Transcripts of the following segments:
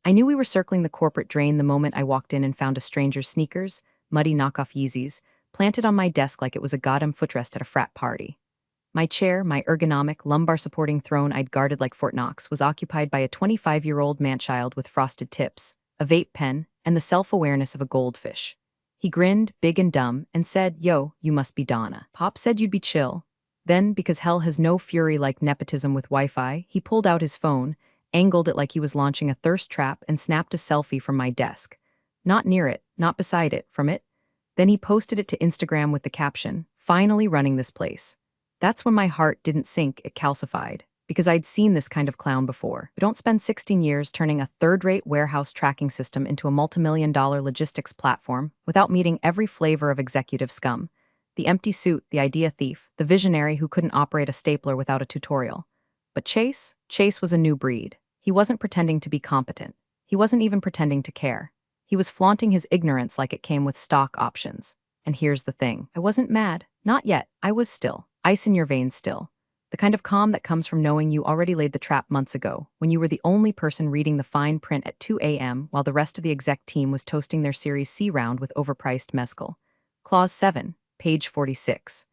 I knew we were circling the corporate drain the moment I walked in and found a stranger's sneakers, muddy knockoff Yeezys, planted on my desk like it was a goddamn footrest at a frat party. My chair, my ergonomic, lumbar-supporting throne I'd guarded like Fort Knox, was occupied by a 25-year-old man-child with frosted tips, a vape pen, and the self-awareness of a goldfish. He grinned, big and dumb, and said, "Yo, you must be Donna. Pop said you'd be chill." Then, because hell has no fury like nepotism with Wi-Fi, he pulled out his phone, angled it like he was launching a thirst trap, and snapped a selfie from my desk. Not near it, not beside it, from it. Then he posted it to Instagram with the caption, "Finally running this place." That's when my heart didn't sink, it calcified, because I'd seen this kind of clown before. We don't spend 16 years turning a third-rate warehouse tracking system into a multi-million-dollar logistics platform without meeting every flavor of executive scum. The empty suit, the idea thief, the visionary who couldn't operate a stapler without a tutorial. But Chase was a new breed. He wasn't pretending to be competent. He wasn't even pretending to care. He was flaunting his ignorance like it came with stock options. And here's the thing. I wasn't mad. Not yet. I was still. Ice in your veins still. The kind of calm that comes from knowing you already laid the trap months ago, when you were the only person reading the fine print at 2 a.m. while the rest of the exec team was toasting their Series C round with overpriced mezcal. Clause 7, page 46.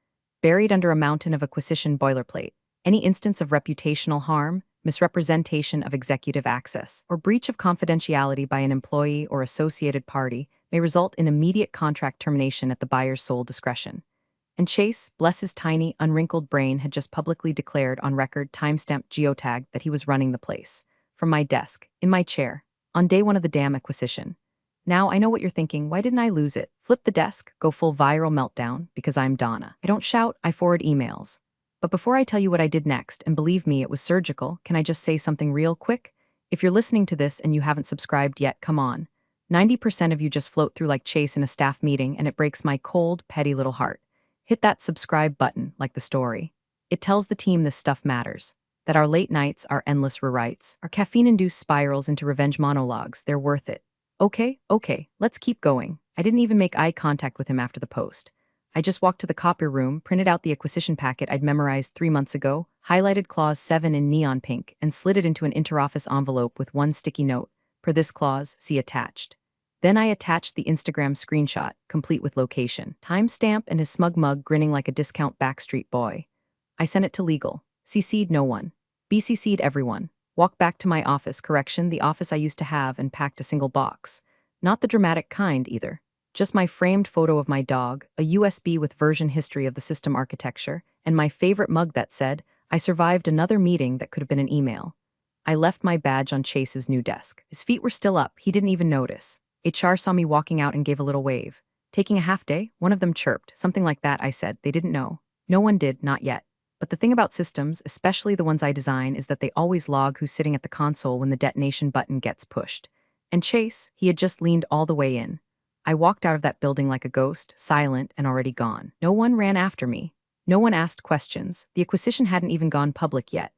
Buried under a mountain of acquisition boilerplate, any instance of reputational harm, misrepresentation of executive access, or breach of confidentiality by an employee or associated party may result in immediate contract termination at the buyer's sole discretion. And Chase, bless his tiny, unwrinkled brain, had just publicly declared on record, timestamped geotag, that he was running the place. From my desk, in my chair, on day one of the damn acquisition. Now I know what you're thinking, why didn't I lose it? Flip the desk, go full viral meltdown, because I'm Donna. I don't shout, I forward emails. But before I tell you what I did next, and believe me, it was surgical, can I just say something real quick? If you're listening to this and you haven't subscribed yet, come on. 90% of you just float through like Chase in a staff meeting, and it breaks my cold, petty little heart. Hit that subscribe button, like the story. It tells the team this stuff matters. That our late nights, our endless rewrites, our caffeine-induced spirals into revenge monologues, they're worth it. Okay, let's keep going. I didn't even make eye contact with him after the post. I just walked to the copy room, printed out the acquisition packet I'd memorized 3 months ago, highlighted clause 7 in neon pink, and slid it into an interoffice envelope with one sticky note. Per this clause, see attached. Then I attached the Instagram screenshot, complete with location, timestamp, and his smug mug grinning like a discount Backstreet Boy. I sent it to legal. CC'd no one. BCC'd everyone. Walked back to my office, the office I used to have, and packed a single box. Not the dramatic kind, either. Just my framed photo of my dog, a USB with version history of the system architecture, and my favorite mug that said, "I survived another meeting that could have been an email." I left my badge on Chase's new desk. His feet were still up, he didn't even notice. HR saw me walking out and gave a little wave. "Taking a half day?" One of them chirped. Something like that, I said. They didn't know. No one did, not yet. But the thing about systems, especially the ones I design, is that they always log who's sitting at the console when the detonation button gets pushed. And Chase, he had just leaned all the way in. I walked out of that building like a ghost, silent and already gone. No one ran after me. No one asked questions. The acquisition hadn't even gone public yet.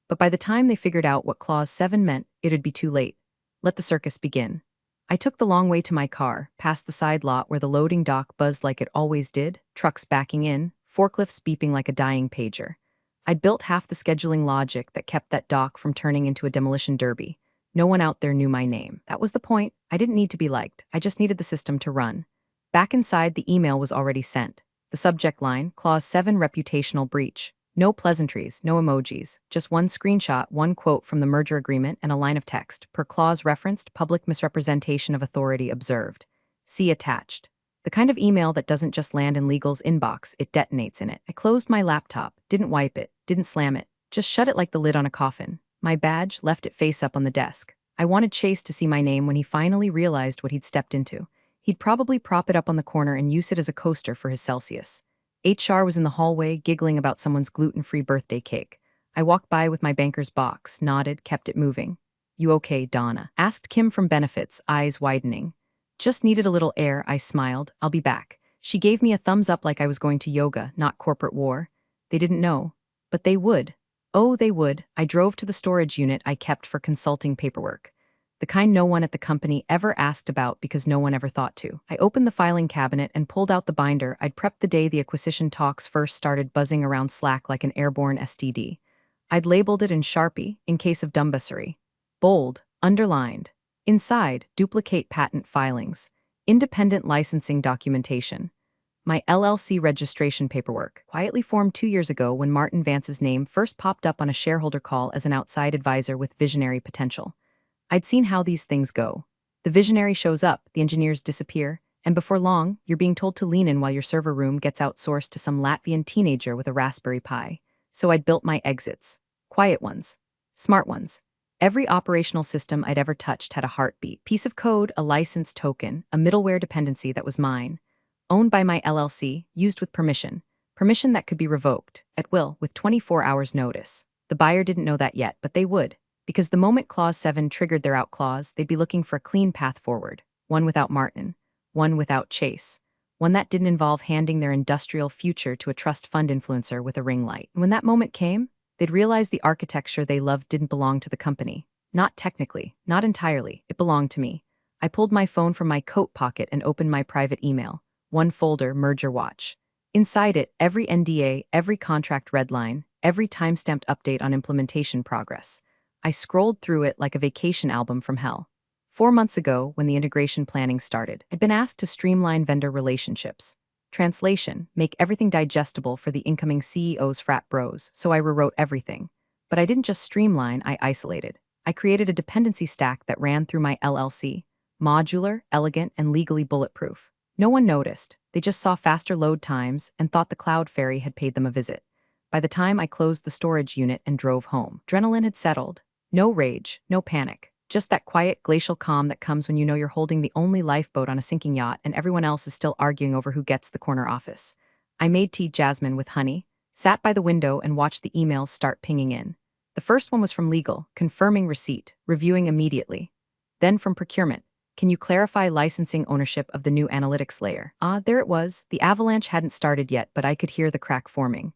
But by the time they figured out what Clause 7 meant, it'd be too late. Let the circus begin. I took the long way to my car, past the side lot where the loading dock buzzed like it always did, trucks backing in, forklifts beeping like a dying pager. I'd built half the scheduling logic that kept that dock from turning into a demolition derby. No one out there knew my name. That was the point. I didn't need to be liked. I just needed the system to run. Back inside, the email was already sent. The subject line, Clause 7 reputational breach. No pleasantries, no emojis, just one screenshot, one quote from the merger agreement, and a line of text. Per clause referenced, public misrepresentation of authority observed. See attached. The kind of email that doesn't just land in legal's inbox, it detonates in it. I closed my laptop, didn't wipe it, didn't slam it, just shut it like the lid on a coffin. My badge, left it face up on the desk. I wanted Chase to see my name when he finally realized what he'd stepped into. He'd probably prop it up on the corner and use it as a coaster for his Celsius. HR was in the hallway, giggling about someone's gluten-free birthday cake. I walked by with my banker's box, nodded, kept it moving. "You okay, Donna?" asked Kim from Benefits, eyes widening. "Just needed a little air," I smiled. "I'll be back." She gave me a thumbs up like I was going to yoga, not corporate war. They didn't know. But they would. Oh, they would. I drove to the storage unit I kept for consulting paperwork. The kind no one at the company ever asked about because no one ever thought to. I opened the filing cabinet and pulled out the binder I'd prepped the day the acquisition talks first started buzzing around Slack like an airborne STD. I'd labeled it in Sharpie, in case of dumbussery. Bold, underlined. Inside, duplicate patent filings, independent licensing documentation, my LLC registration paperwork, quietly formed 2 years ago when Martin Vance's name first popped up on a shareholder call as an outside advisor with visionary potential. I'd seen how these things go. The visionary shows up, the engineers disappear, and before long, you're being told to lean in while your server room gets outsourced to some Latvian teenager with a Raspberry Pi. So I'd built my exits. Quiet ones. Smart ones. Every operational system I'd ever touched had a heartbeat. Piece of code, a license token, a middleware dependency that was mine. Owned by my LLC, used with permission. Permission that could be revoked, at will, with 24 hours notice. The buyer didn't know that yet, but they would. Because the moment Clause 7 triggered their out clause, they'd be looking for a clean path forward. One without Martin. One without Chase. One that didn't involve handing their industrial future to a trust fund influencer with a ring light. And when that moment came, they'd realize the architecture they loved didn't belong to the company. Not technically, not entirely, it belonged to me. I pulled my phone from my coat pocket and opened my private email. One folder, Merger Watch. Inside it, every NDA, every contract redline, every time-stamped update on implementation progress. I scrolled through it like a vacation album from hell. 4 months ago, when the integration planning started, I'd been asked to streamline vendor relationships. Translation, make everything digestible for the incoming CEO's frat bros, so I rewrote everything. But I didn't just streamline, I isolated. I created a dependency stack that ran through my LLC. Modular, elegant, and legally bulletproof. No one noticed. They just saw faster load times and thought the cloud fairy had paid them a visit. By the time I closed the storage unit and drove home, adrenaline had settled. No rage, no panic. Just that quiet, glacial calm that comes when you know you're holding the only lifeboat on a sinking yacht and everyone else is still arguing over who gets the corner office. I made tea jasmine with honey, sat by the window and watched the emails start pinging in. The first one was from legal, confirming receipt, reviewing immediately. Then from procurement. Can you clarify licensing ownership of the new analytics layer? There it was. The avalanche hadn't started yet, but I could hear the crack forming.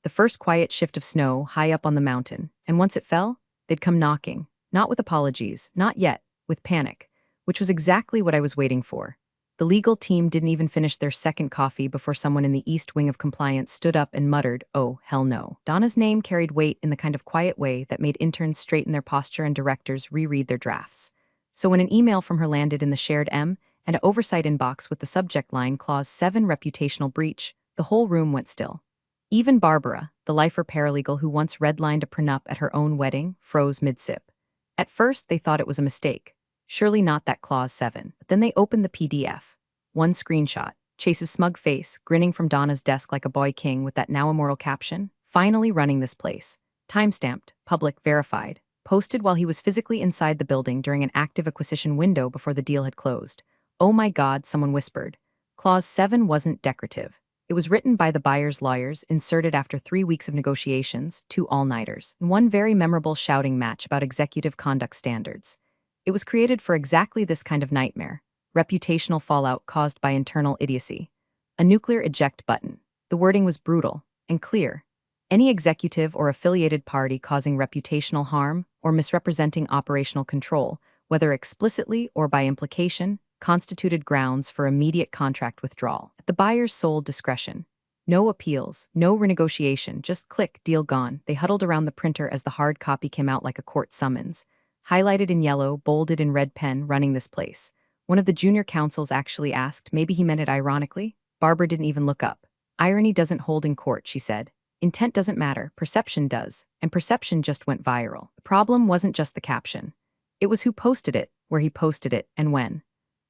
The first quiet shift of snow high up on the mountain, and once it fell, they'd come knocking. Not with apologies, not yet, with panic, which was exactly what I was waiting for. The legal team didn't even finish their second coffee before someone in the east wing of compliance stood up and muttered, "Oh, hell no." Donna's name carried weight in the kind of quiet way that made interns straighten their posture and directors reread their drafts. So when an email from her landed in the shared and oversight inbox with the subject line Clause 7 reputational breach, the whole room went still. Even Barbara, the lifer paralegal who once redlined a prenup at her own wedding, froze mid-sip. At first, they thought it was a mistake. Surely not that Clause 7. But then they opened the PDF. One screenshot. Chase's smug face, grinning from Donna's desk like a boy king with that now immortal caption, "Finally running this place." Timestamped, public, verified. Posted while he was physically inside the building during an active acquisition window before the deal had closed. Oh my God, someone whispered. Clause 7 wasn't decorative. It was written by the buyer's lawyers, inserted after 3 weeks of negotiations, 2 all-nighters, and one very memorable shouting match about executive conduct standards. It was created for exactly this kind of nightmare, reputational fallout caused by internal idiocy. A nuclear eject button. The wording was brutal and clear. Any executive or affiliated party causing reputational harm or misrepresenting operational control, whether explicitly or by implication, constituted grounds for immediate contract withdrawal at the buyer's sole discretion. No appeals, no renegotiation, just click, deal gone. They huddled around the printer as the hard copy came out like a court summons. Highlighted in yellow, bolded in red pen, running this place. One of the junior counsels actually asked, maybe he meant it ironically. Barbara didn't even look up. Irony doesn't hold in court, she said. Intent doesn't matter, perception does, and perception just went viral. The problem wasn't just the caption. It was who posted it, where he posted it, and when.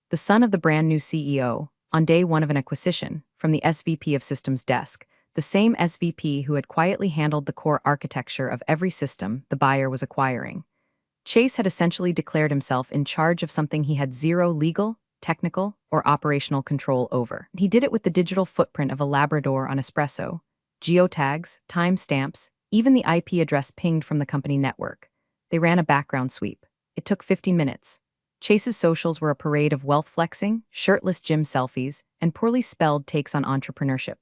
The son of the brand new CEO, on day one of an acquisition, from the SVP of Systems desk, the same SVP who had quietly handled the core architecture of every system the buyer was acquiring. Chase had essentially declared himself in charge of something he had zero legal, technical, or operational control over. He did it with the digital footprint of a Labrador on espresso, geotags, timestamps, even the IP address pinged from the company network. They ran a background sweep. It took 15 minutes. Chase's socials were a parade of wealth flexing, shirtless gym selfies, and poorly spelled takes on entrepreneurship.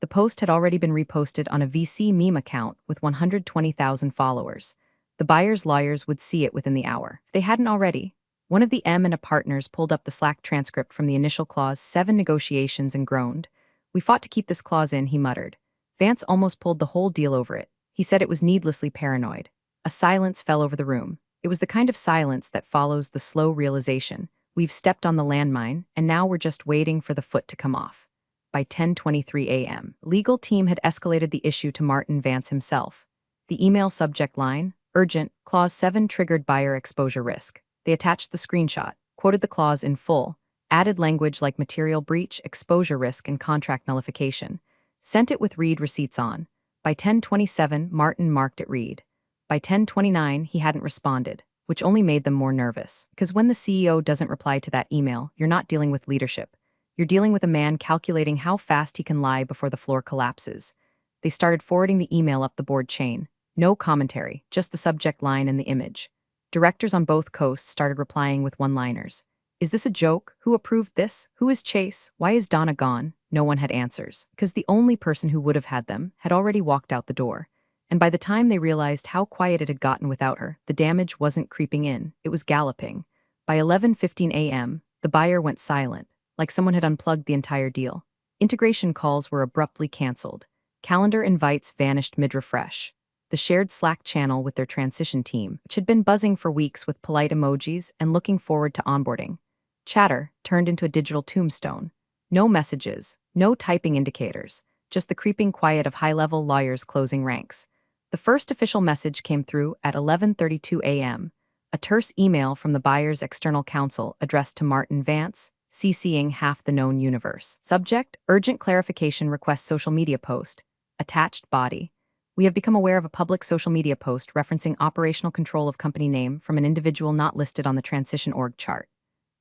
The post had already been reposted on a VC meme account with 120,000 followers. The buyer's lawyers would see it within the hour. If they hadn't already, one of the M&A partners pulled up the Slack transcript from the initial Clause 7 negotiations and groaned. "We fought to keep this clause in," he muttered. Vance almost pulled the whole deal over it. He said it was needlessly paranoid. A silence fell over the room. It was the kind of silence that follows the slow realization. We've stepped on the landmine, and now we're just waiting for the foot to come off. By 10:23 a.m., legal team had escalated the issue to Martin Vance himself. The email subject line, urgent, clause 7 triggered buyer exposure risk. They attached the screenshot, quoted the clause in full, added language like material breach, exposure risk, and contract nullification. Sent it with read receipts on. By 10:27, Martin marked it read. By 10:29, he hadn't responded, which only made them more nervous. Because when the CEO doesn't reply to that email, you're not dealing with leadership. You're dealing with a man calculating how fast he can lie before the floor collapses. They started forwarding the email up the board chain. No commentary, just the subject line and the image. Directors on both coasts started replying with one-liners. Is this a joke? Who approved this? Who is Chase? Why is Donna gone? No one had answers, because the only person who would have had them had already walked out the door. And by the time they realized how quiet it had gotten without her, the damage wasn't creeping in, it was galloping. By 11:15 a.m., the buyer went silent, like someone had unplugged the entire deal. Integration calls were abruptly canceled. Calendar invites vanished mid-refresh. The shared Slack channel with their transition team, which had been buzzing for weeks with polite emojis and looking forward to onboarding. Chatter turned into a digital tombstone. No messages, no typing indicators, just the creeping quiet of high-level lawyers closing ranks. The first official message came through at 11:32 a.m., a terse email from the buyer's external counsel addressed to Martin Vance, CCing half the known universe. Subject, urgent clarification request social media post. Attached body. We have become aware of a public social media post referencing operational control of company name from an individual not listed on the transition org chart.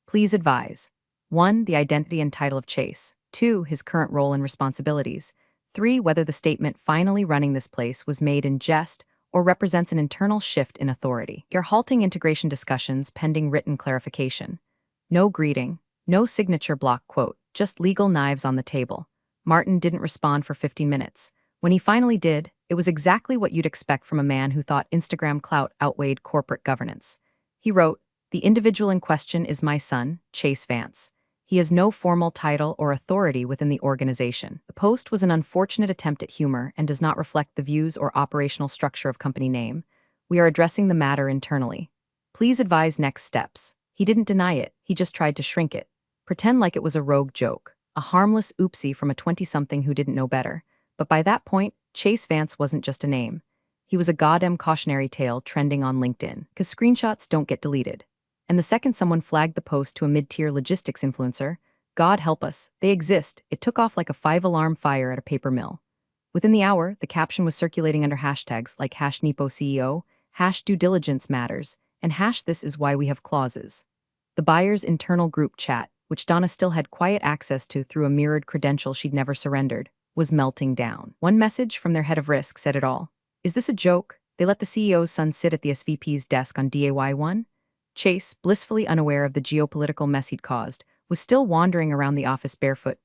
Please advise. 1. The identity and title of Chase. 2. His current role and responsibilities. 3. Whether the statement finally running this place was made in jest or represents an internal shift in authority. You're halting integration discussions pending written clarification. No greeting, no signature block quote, just legal knives on the table. Martin didn't respond for 15 minutes. When he finally did, it was exactly what you'd expect from a man who thought Instagram clout outweighed corporate governance. He wrote, "The individual in question is my son, Chase Vance. He has no formal title or authority within the organization." The post was an unfortunate attempt at humor and does not reflect the views or operational structure of company name. We are addressing the matter internally. Please advise next steps. He didn't deny it, he just tried to shrink it. Pretend like it was a rogue joke, a harmless oopsie from a 20-something who didn't know better. But by that point, Chase Vance wasn't just a name. He was a goddamn cautionary tale trending on LinkedIn, because screenshots don't get deleted. And the second someone flagged the post to a mid-tier logistics influencer, God help us, they exist, it took off like a 5-alarm fire at a paper mill. Within the hour, the caption was circulating under hashtags like #NepoCEO, #due diligence matters, and #this is why we have clauses. The buyer's internal group chat, which Donna still had quiet access to through a mirrored credential she'd never surrendered, was melting down. One message from their head of risk said it all. Is this a joke? They let the CEO's son sit at the SVP's desk on DAY1? Chase, blissfully unaware of the geopolitical mess he'd caused, was still wandering around the office barefoot,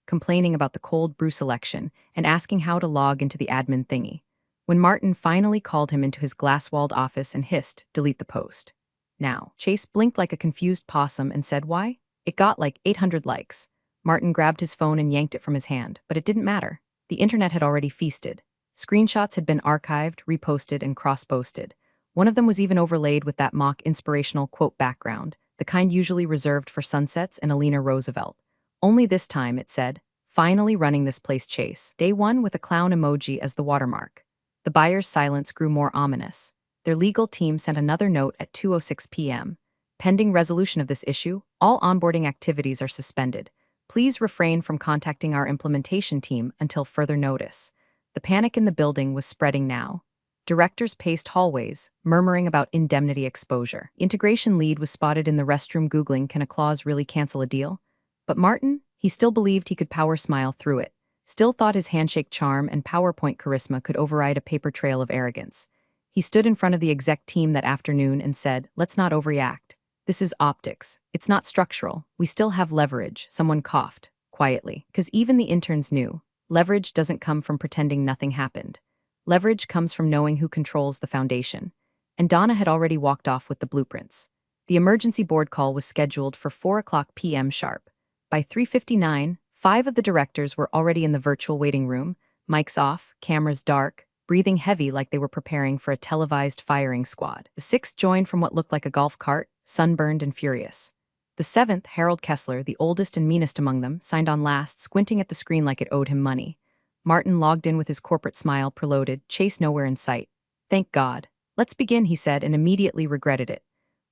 complaining about the cold brew selection and asking how to log into the admin thingy. When Martin finally called him into his glass-walled office and hissed, delete the post. Now, Chase blinked like a confused possum and said why? It got like 800 likes. Martin grabbed his phone and yanked it from his hand, but it didn't matter. The internet had already feasted. Screenshots had been archived, reposted, and cross-posted. One of them was even overlaid with that mock inspirational quote background, the kind usually reserved for sunsets and Eleanor Roosevelt. Only this time, it said, finally running this place Chase. Day 1 with a clown emoji as the watermark. The buyer's silence grew more ominous. Their legal team sent another note at 2:06 p.m. Pending resolution of this issue, all onboarding activities are suspended. Please refrain from contacting our implementation team until further notice. The panic in the building was spreading now. Directors paced hallways, murmuring about indemnity exposure. Integration lead was spotted in the restroom Googling, can a clause really cancel a deal? But Martin, he still believed he could power smile through it. Still thought his handshake charm and PowerPoint charisma could override a paper trail of arrogance. He stood in front of the exec team that afternoon and said, let's not overreact. This is optics. It's not structural. We still have leverage, someone coughed, quietly. Because even the interns knew, leverage doesn't come from pretending nothing happened. Leverage comes from knowing who controls the foundation. And Donna had already walked off with the blueprints. The emergency board call was scheduled for 4:00 p.m. sharp. By 3:59, 5 of the directors were already in the virtual waiting room, mics off, cameras dark, breathing heavy like they were preparing for a televised firing squad. The sixth joined from what looked like a golf cart, sunburned and furious. The seventh, Harold Kessler, the oldest and meanest among them, signed on last, squinting at the screen like it owed him money. Martin logged in with his corporate smile preloaded, Chase nowhere in sight. Thank God. Let's begin, he said, and immediately regretted it.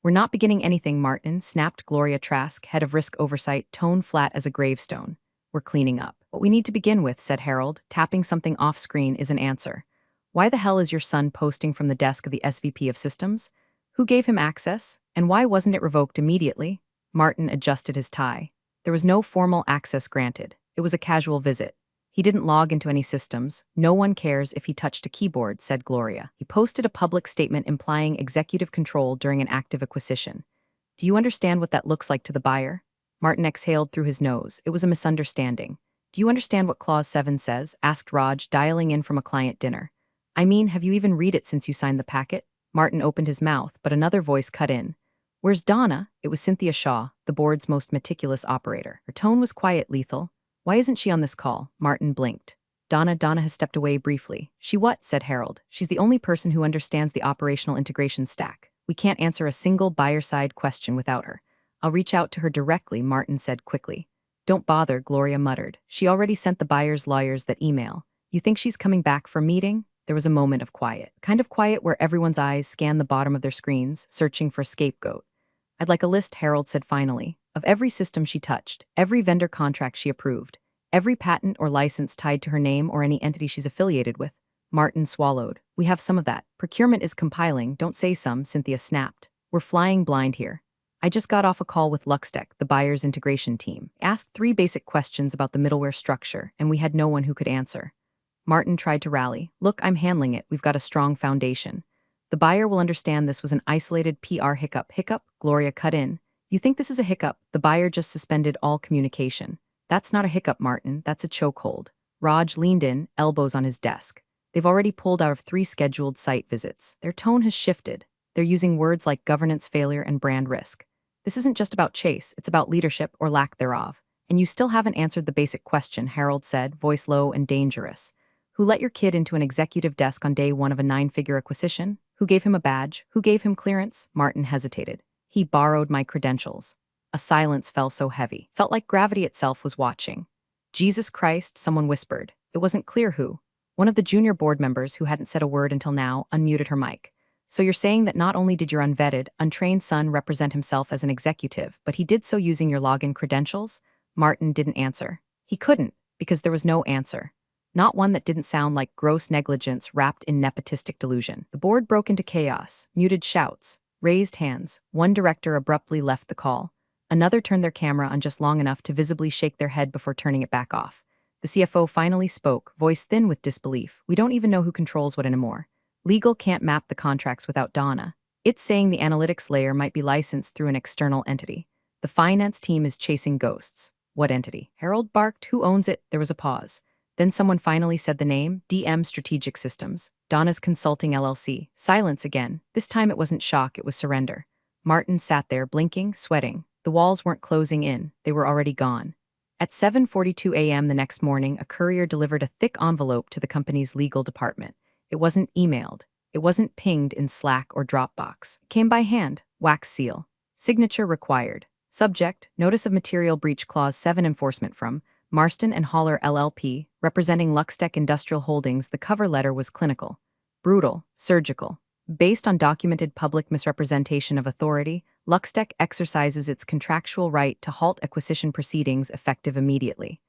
We're not beginning anything, Martin, snapped Gloria Trask, head of risk oversight, tone flat as a gravestone. We're cleaning up. What we need to begin with, said Harold, tapping something off-screen is an answer. Why the hell is your son posting from the desk of the SVP of Systems? Who gave him access? And why wasn't it revoked immediately? Martin adjusted his tie. There was no formal access granted. It was a casual visit. He didn't log into any systems. No one cares if he touched a keyboard, said Gloria. He posted a public statement implying executive control during an active acquisition. Do you understand what that looks like to the buyer? Martin exhaled through his nose. It was a misunderstanding. Do you understand what Clause 7 says? Asked Raj, dialing in from a client dinner. I mean, have you even read it since you signed the packet? Martin opened his mouth, but another voice cut in. Where's Donna? It was Cynthia Shaw, the board's most meticulous operator. Her tone was quiet, lethal. Why isn't she on this call? Martin blinked. Donna has stepped away briefly. She what? Said Harold. She's the only person who understands the operational integration stack. We can't answer a single buyer-side question without her. I'll reach out to her directly, Martin said quickly. Don't bother, Gloria muttered. She already sent the buyer's lawyers that email. You think she's coming back for a meeting? There was a moment of quiet. Kind of quiet where everyone's eyes scanned the bottom of their screens, searching for a scapegoat. I'd like a list, Harold said finally, of every system she touched, every vendor contract she approved, every patent or license tied to her name or any entity she's affiliated with. Martin swallowed. We have some of that. Procurement is compiling, don't say some, Cynthia snapped. We're flying blind here. I just got off a call with Luxtech, the buyer's integration team. Asked 3 basic questions about the middleware structure, and we had no one who could answer. Martin tried to rally. Look, I'm handling it. We've got a strong foundation. The buyer will understand this was an isolated PR hiccup. Hiccup? Gloria cut in. You think this is a hiccup? The buyer just suspended all communication. That's not a hiccup, Martin. That's a chokehold. Raj leaned in, elbows on his desk. They've already pulled out of 3 scheduled site visits. Their tone has shifted. They're using words like governance failure and brand risk. This isn't just about Chase, it's about leadership or lack thereof. And you still haven't answered the basic question, Harold said, voice low and dangerous. Who let your kid into an executive desk on day 1 of a 9-figure acquisition? Who gave him a badge? Who gave him clearance? Martin hesitated. He borrowed my credentials. A silence fell so heavy. Felt like gravity itself was watching. Jesus Christ, someone whispered. It wasn't clear who. One of the junior board members, who hadn't said a word until now, unmuted her mic. So you're saying that not only did your unvetted, untrained son represent himself as an executive, but he did so using your login credentials? Martin didn't answer. He couldn't, because there was no answer. Not one that didn't sound like gross negligence wrapped in nepotistic delusion. The board broke into chaos, muted shouts, raised hands. One director abruptly left the call. Another turned their camera on just long enough to visibly shake their head before turning it back off. The CFO finally spoke, voice thin with disbelief. We don't even know who controls what anymore. Legal can't map the contracts without Donna. It's saying the analytics layer might be licensed through an external entity. The finance team is chasing ghosts. What entity? Harold barked. Who owns it? There was a pause. Then someone finally said the name, DM Strategic Systems. Donna's Consulting LLC. Silence again. This time it wasn't shock, it was surrender. Martin sat there, blinking, sweating. The walls weren't closing in, they were already gone. At 7:42 a.m. the next morning, a courier delivered a thick envelope to the company's legal department. It wasn't emailed. It wasn't pinged in Slack or Dropbox. It came by hand, wax seal. Signature required. Subject, Notice of Material Breach Clause 7 enforcement from Marston and Haller LLP, representing Luxtech Industrial Holdings. The cover letter was clinical, brutal, surgical. Based on documented public misrepresentation of authority, Luxtech exercises its contractual right to halt acquisition proceedings effective immediately.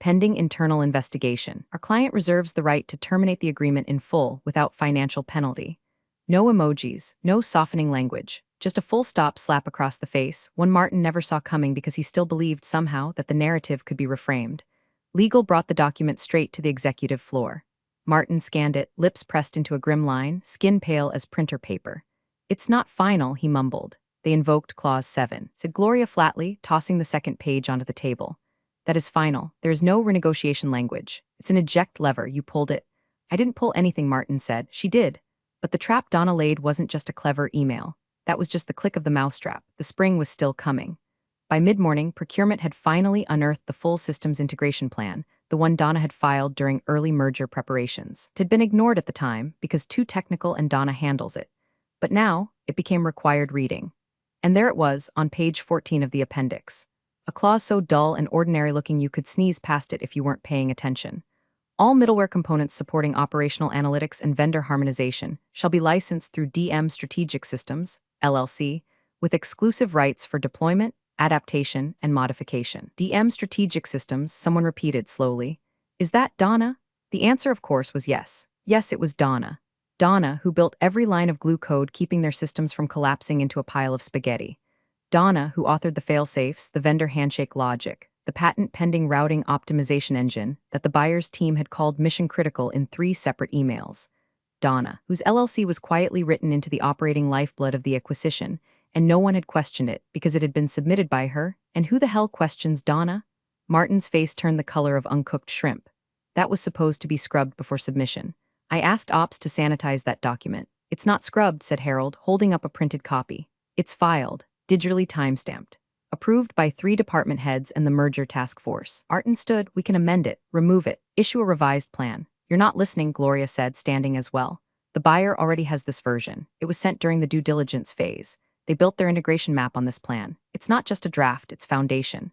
Pending internal investigation, our client reserves the right to terminate the agreement in full without financial penalty. No emojis, no softening language, just a full stop slap across the face, one Martin never saw coming because he still believed somehow that the narrative could be reframed. Legal brought the document straight to the executive floor. Martin scanned it, lips pressed into a grim line, skin pale as printer paper. It's not final, he mumbled. They invoked Clause 7, said Gloria flatly, tossing the second page onto the table. That is final. There is no renegotiation language. It's an eject lever. You pulled it. I didn't pull anything, Martin said. She did. But the trap Donna laid wasn't just a clever email. That was just the click of the mousetrap. The spring was still coming. By mid-morning, procurement had finally unearthed the full systems integration plan, the one Donna had filed during early merger preparations. It had been ignored at the time because too technical and Donna handles it. But now, it became required reading. And there it was, on page 14 of the appendix. A clause so dull and ordinary-looking you could sneeze past it if you weren't paying attention. All middleware components supporting operational analytics and vendor harmonization shall be licensed through DM Strategic Systems, LLC, with exclusive rights for deployment, adaptation, and modification. DM Strategic Systems, someone repeated slowly. Is that Donna? The answer, of course, was yes. Yes, it was Donna. Donna, who built every line of glue code keeping their systems from collapsing into a pile of spaghetti. Donna, who authored the failsafes, the vendor handshake logic, the patent-pending routing optimization engine that the buyer's team had called mission-critical in 3 separate emails. Donna, whose LLC was quietly written into the operating lifeblood of the acquisition, and no one had questioned it because it had been submitted by her, and who the hell questions Donna? Martin's face turned the color of uncooked shrimp. That was supposed to be scrubbed before submission. I asked Ops to sanitize that document. It's not scrubbed, said Harold, holding up a printed copy. It's filed, digitally timestamped. Approved by 3 department heads and the merger task force. Martin stood. We can amend it, remove it, issue a revised plan. You're not listening, Gloria said, standing as well. The buyer already has this version. It was sent during the due diligence phase. They built their integration map on this plan. It's not just a draft, it's foundation.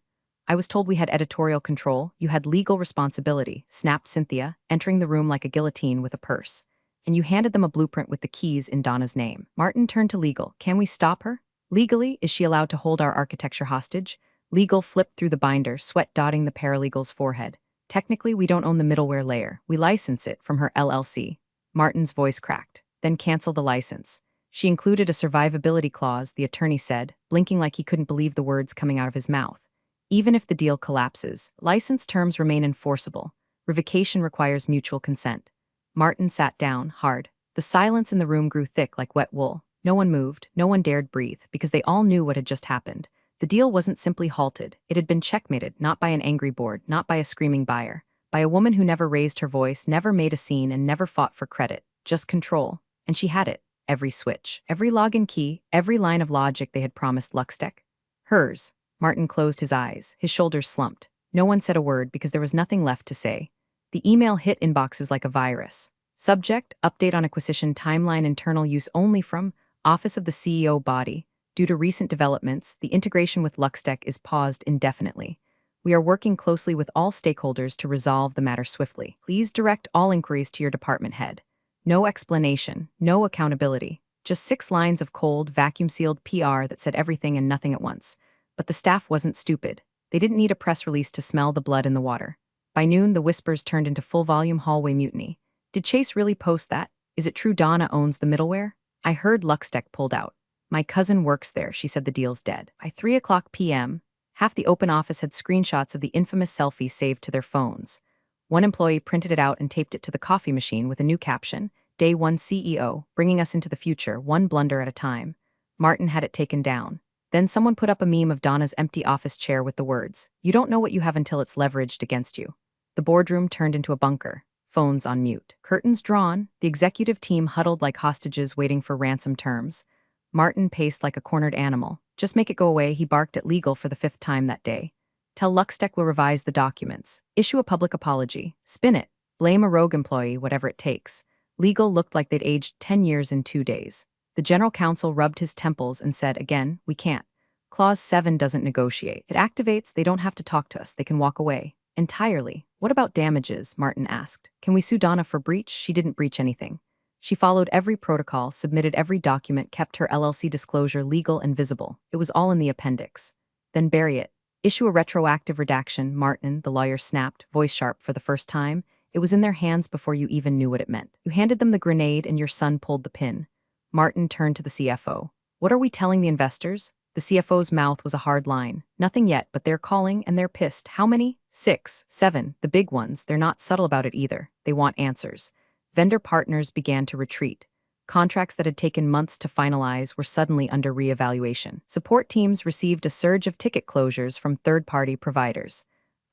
I was told we had editorial control, you had legal responsibility, snapped Cynthia, entering the room like a guillotine with a purse. And you handed them a blueprint with the keys in Donna's name. Martin turned to legal. Can we stop her? Legally, is she allowed to hold our architecture hostage? Legal flipped through the binder, sweat dotting the paralegal's forehead. Technically, we don't own the middleware layer. We license it from her LLC. Martin's voice cracked. Then cancel the license. She included a survivability clause, the attorney said, blinking like he couldn't believe the words coming out of his mouth. Even if the deal collapses, license terms remain enforceable. Revocation requires mutual consent. Martin sat down, hard. The silence in the room grew thick like wet wool. No one moved, no one dared breathe, because they all knew what had just happened. The deal wasn't simply halted. It had been checkmated, not by an angry board, not by a screaming buyer, by a woman who never raised her voice, never made a scene, and never fought for credit, just control. And she had it. Every switch, every login key, every line of logic they had promised Luxtech. Hers. Martin closed his eyes, his shoulders slumped. No one said a word because there was nothing left to say. The email hit inboxes like a virus. Subject, update on acquisition timeline internal use only from Office of the CEO body. Due to recent developments, the integration with Luxtech is paused indefinitely. We are working closely with all stakeholders to resolve the matter swiftly. Please direct all inquiries to your department head. No explanation, no accountability. Just 6 lines of cold, vacuum-sealed PR that said everything and nothing at once. But the staff wasn't stupid. They didn't need a press release to smell the blood in the water. By noon, the whispers turned into full-volume hallway mutiny. Did Chase really post that? Is it true Donna owns the middleware? I heard Luxtech pulled out. My cousin works there, she said the deal's dead. By 3:00 p.m., half the open office had screenshots of the infamous selfie saved to their phones. One employee printed it out and taped it to the coffee machine with a new caption, Day 1 CEO, bringing us into the future, one blunder at a time. Martin had it taken down. Then someone put up a meme of Donna's empty office chair with the words, "You don't know what you have until it's leveraged against you." The boardroom turned into a bunker. Phones on mute. Curtains drawn, the executive team huddled like hostages waiting for ransom terms. Martin paced like a cornered animal. Just make it go away, he barked at legal for the 5th time that day. Tell Luxtech will revise the documents. Issue a public apology. Spin it. Blame a rogue employee, whatever it takes. Legal looked like they'd aged 10 years in 2 days. The general counsel rubbed his temples and said, again, we can't. Clause 7 doesn't negotiate. It activates, they don't have to talk to us, they can walk away. Entirely. What about damages? Martin asked. Can we sue Donna for breach? She didn't breach anything. She followed every protocol, submitted every document, kept her LLC disclosure legal and visible. It was all in the appendix. Then bury it. Issue a retroactive redaction, Martin, the lawyer snapped, voice sharp for the first time. It was in their hands before you even knew what it meant. You handed them the grenade and your son pulled the pin. Martin turned to the CFO. What are we telling the investors? The CFO's mouth was a hard line. Nothing yet, but they're calling and they're pissed. How many? 6, 7, the big ones. They're not subtle about it either. They want answers. Vendor partners began to retreat. Contracts that had taken months to finalize were suddenly under reevaluation. Support teams received a surge of ticket closures from third-party providers.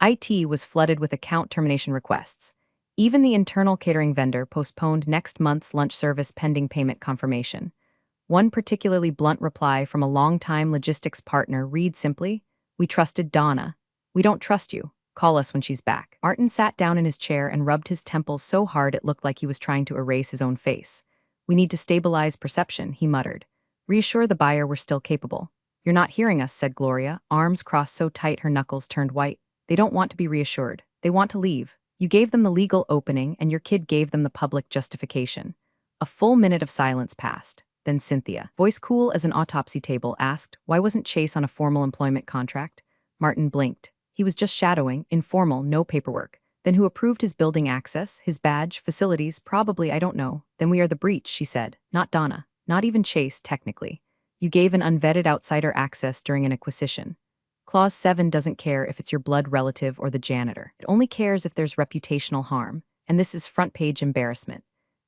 IT was flooded with account termination requests. Even the internal catering vendor postponed next month's lunch service pending payment confirmation. One particularly blunt reply from a longtime logistics partner read simply, "We trusted Donna. We don't trust you." Call us when she's back. Martin sat down in his chair and rubbed his temples so hard it looked like he was trying to erase his own face. We need to stabilize perception, he muttered. Reassure the buyer we're still capable. You're not hearing us, said Gloria, arms crossed so tight her knuckles turned white. They don't want to be reassured. They want to leave. You gave them the legal opening and your kid gave them the public justification. A full minute of silence passed. Then Cynthia, voice cool as an autopsy table, asked, why wasn't Chase on a formal employment contract? Martin blinked. He was just shadowing, informal, no paperwork. Then who approved his building access, his badge, facilities? Probably, I don't know. Then we are the breach, she said. Not Donna. Not even Chase, technically. You gave an unvetted outsider access during an acquisition. Clause 7 doesn't care if it's your blood relative or the janitor. It only cares if there's reputational harm, and this is front-page embarrassment.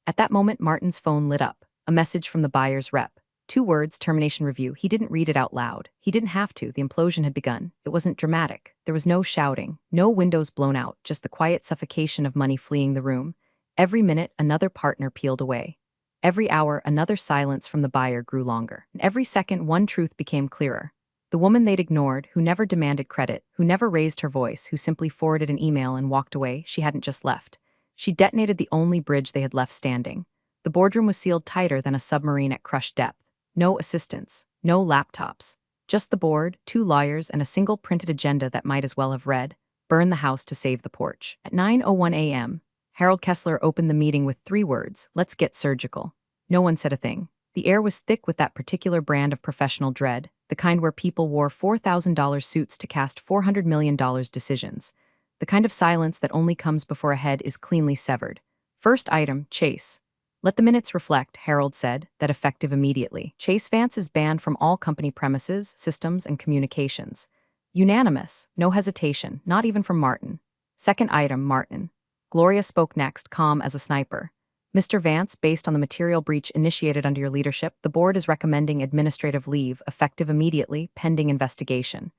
At that moment, Martin's phone lit up. A message from the buyer's rep. 2 words, termination review. He didn't read it out loud. He didn't have to. The implosion had begun. It wasn't dramatic. There was no shouting, no windows blown out, just the quiet suffocation of money fleeing the room. Every minute, another partner peeled away. Every hour, another silence from the buyer grew longer. And every second, one truth became clearer. The woman they'd ignored, who never demanded credit, who never raised her voice, who simply forwarded an email and walked away, she hadn't just left. She detonated the only bridge they had left standing. The boardroom was sealed tighter than a submarine at crushed depth. No assistants, no laptops. Just the board, 2 lawyers, and a single printed agenda that might as well have read, burn the house to save the porch. At 9:01 a.m., Harold Kessler opened the meeting with 3 words, let's get surgical. No one said a thing. The air was thick with that particular brand of professional dread, the kind where people wore $4,000 suits to cast $400 million decisions. The kind of silence that only comes before a head is cleanly severed. First item, Chase. Let the minutes reflect, Harold said, that effective immediately. Chase Vance is banned from all company premises, systems, and communications. Unanimous, no hesitation, not even from Martin. Second item, Martin. Gloria spoke next, calm as a sniper. Mr. Vance, based on the material breach initiated under your leadership, the board is recommending administrative leave, effective immediately, pending investigation.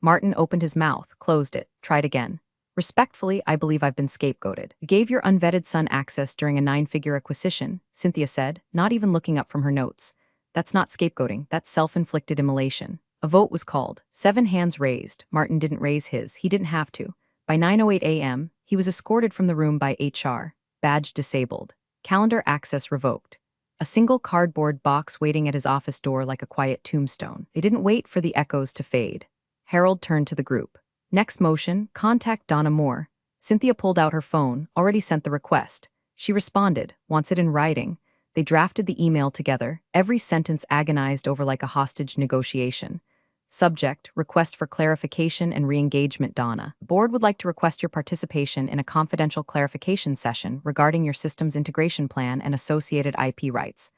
Martin opened his mouth, closed it, tried again. Respectfully, I believe I've been scapegoated. You gave your unvetted son access during a 9-figure acquisition, Cynthia said, not even looking up from her notes. That's not scapegoating, that's self-inflicted immolation. A vote was called. 7 hands raised. Martin didn't raise his. He didn't have to. By 9:08 a.m., he was escorted from the room by HR. Badge disabled. Calendar access revoked. A single cardboard box waiting at his office door like a quiet tombstone. They didn't wait for the echoes to fade. Harold turned to the group. Next motion, contact Donna Moore. Cynthia pulled out her phone, already sent the request. She responded, wants it in writing. They drafted the email together, every sentence agonized over like a hostage negotiation. Subject, request for clarification and re-engagement. Donna. The board would like to request your participation in a confidential clarification session regarding your systems integration plan and associated IP rights.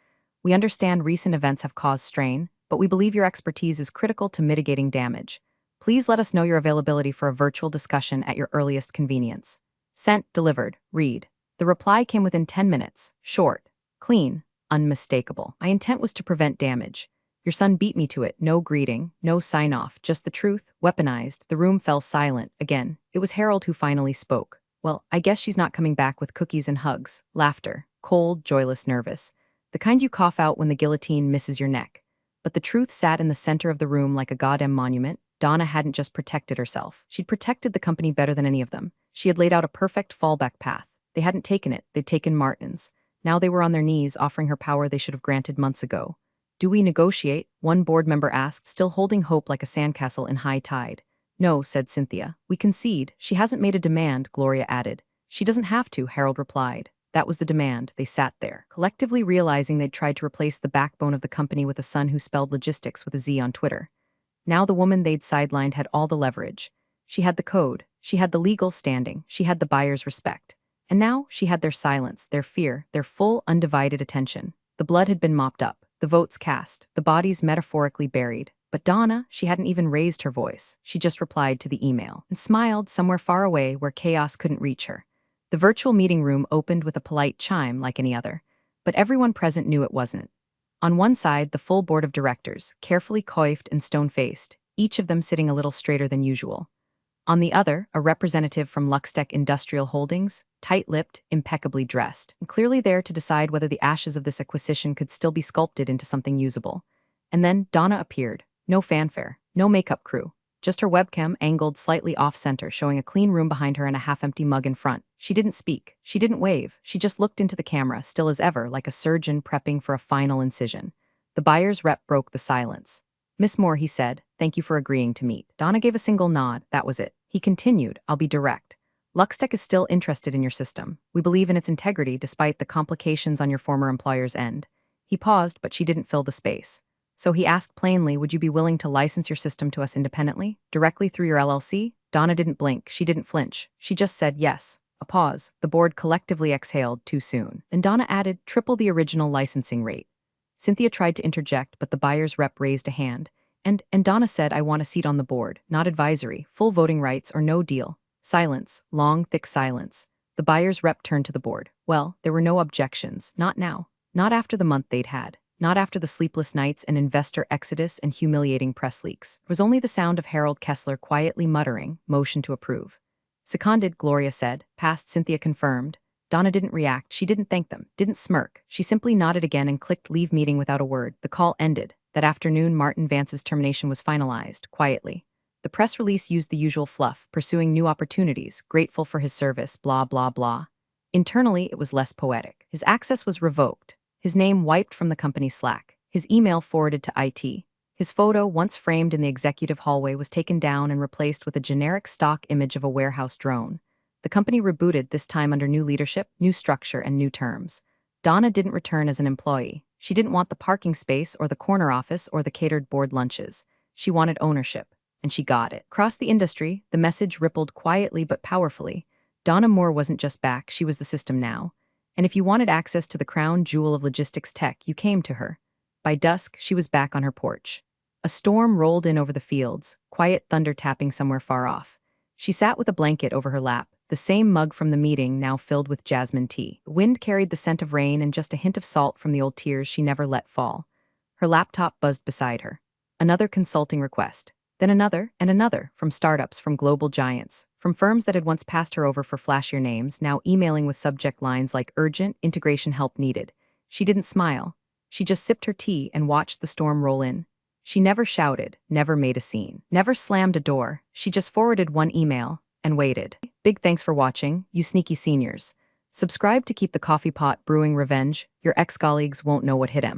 We understand recent events have caused strain, but we believe your expertise is critical to mitigating damage. Please let us know your availability for a virtual discussion at your earliest convenience. Sent, delivered, read. The reply came within 10 minutes. Short, clean, unmistakable. My intent was to prevent damage. Your son beat me to it. No greeting, no sign-off, just the truth, weaponized. The room fell silent. Again, it was Harold who finally spoke. Well, I guess she's not coming back with cookies and hugs. Laughter. Cold, joyless, nervous. The kind you cough out when the guillotine misses your neck. But the truth sat in the center of the room like a goddamn monument. Donna hadn't just protected herself. She'd protected the company better than any of them. She had laid out a perfect fallback path. They hadn't taken it. They'd taken Martin's. Now they were on their knees, offering her power they should have granted months ago. Do we negotiate? One board member asked, still holding hope like a sandcastle in high tide. No, said Cynthia. We concede. She hasn't made a demand, Gloria added. She doesn't have to, Harold replied. That was the demand. They sat there, collectively realizing they'd tried to replace the backbone of the company with a son who spelled logistics with a Z on Twitter. Now the woman they'd sidelined had all the leverage. She had the code. She had the legal standing. She had the buyer's respect. And now she had their silence, their fear, their full, undivided attention. The blood had been mopped up, the votes cast, the bodies metaphorically buried. But Donna, she hadn't even raised her voice. She just replied to the email and smiled somewhere far away where chaos couldn't reach her. The virtual meeting room opened with a polite chime like any other, but everyone present knew it wasn't. On one side, the full board of directors, carefully coiffed and stone-faced, each of them sitting a little straighter than usual. On the other, a representative from Luxtec Industrial Holdings, tight-lipped, impeccably dressed, and clearly there to decide whether the ashes of this acquisition could still be sculpted into something usable. And then Donna appeared. No fanfare, no makeup crew. just her webcam angled slightly off-center, showing a clean room behind her and a half-empty mug in front. She didn't speak. She didn't wave. She just looked into the camera, still as ever, like a surgeon prepping for a final incision. The buyer's rep broke the silence. "Miss Moore," he said, "thank you for agreeing to meet." Donna gave a single nod. That was it. He continued, "I'll be direct. Luxtech is still interested in your system. We believe in its integrity despite the complications on your former employer's end." He paused, but she didn't fill the space. So he asked plainly, "Would you be willing to license your system to us independently, directly through your LLC?" Donna didn't blink. She didn't flinch. She just said yes. A pause. The board collectively exhaled too soon. Then Donna added, "Triple the original licensing rate." Cynthia tried to interject, but the buyer's rep raised a hand. And Donna said, "I want a seat on the board, not advisory, full voting rights or no deal." Silence. Long, thick silence. The buyer's rep turned to the board. Well, there were no objections. Not now. Not after the month they'd had. Not after the sleepless nights and investor exodus and humiliating press leaks. It was only the sound of Harold Kessler quietly muttering, "Motion to approve." "Seconded," Gloria said. "Passed," Cynthia confirmed. Donna didn't react. She didn't thank them. Didn't smirk. She simply nodded again and clicked leave meeting without a word. The call ended. That afternoon, Martin Vance's termination was finalized, quietly. The press release used the usual fluff, pursuing new opportunities, grateful for his service, blah, blah, blah. Internally, it was less poetic. His access was revoked. His name wiped from the company's Slack. His email forwarded to IT. His photo, once framed in the executive hallway, was taken down and replaced with a generic stock image of a warehouse drone. The company rebooted, this time under new leadership, new structure, and new terms. Donna didn't return as an employee. She didn't want the parking space or the corner office or the catered board lunches. She wanted ownership. And she got it. Across the industry, the message rippled quietly but powerfully. Donna Moore wasn't just back, she was the system now. And if you wanted access to the crown jewel of logistics tech, you came to her. By dusk, she was back on her porch. A storm rolled in over the fields, quiet thunder tapping somewhere far off. She sat with a blanket over her lap, the same mug from the meeting now filled with jasmine tea. The wind carried the scent of rain and just a hint of salt from the old tears she never let fall. Her laptop buzzed beside her. Another consulting request. Then another and another, from startups, from global giants, from firms that had once passed her over for flashier names, now emailing with subject lines like urgent, integration help needed. She didn't smile. She just sipped her tea and watched the storm roll in. She never shouted, never made a scene, never slammed a door. She just forwarded one email and waited. Big thanks for watching, you sneaky seniors. Subscribe to keep the coffee pot brewing revenge. Your ex-colleagues won't know what hit 'em.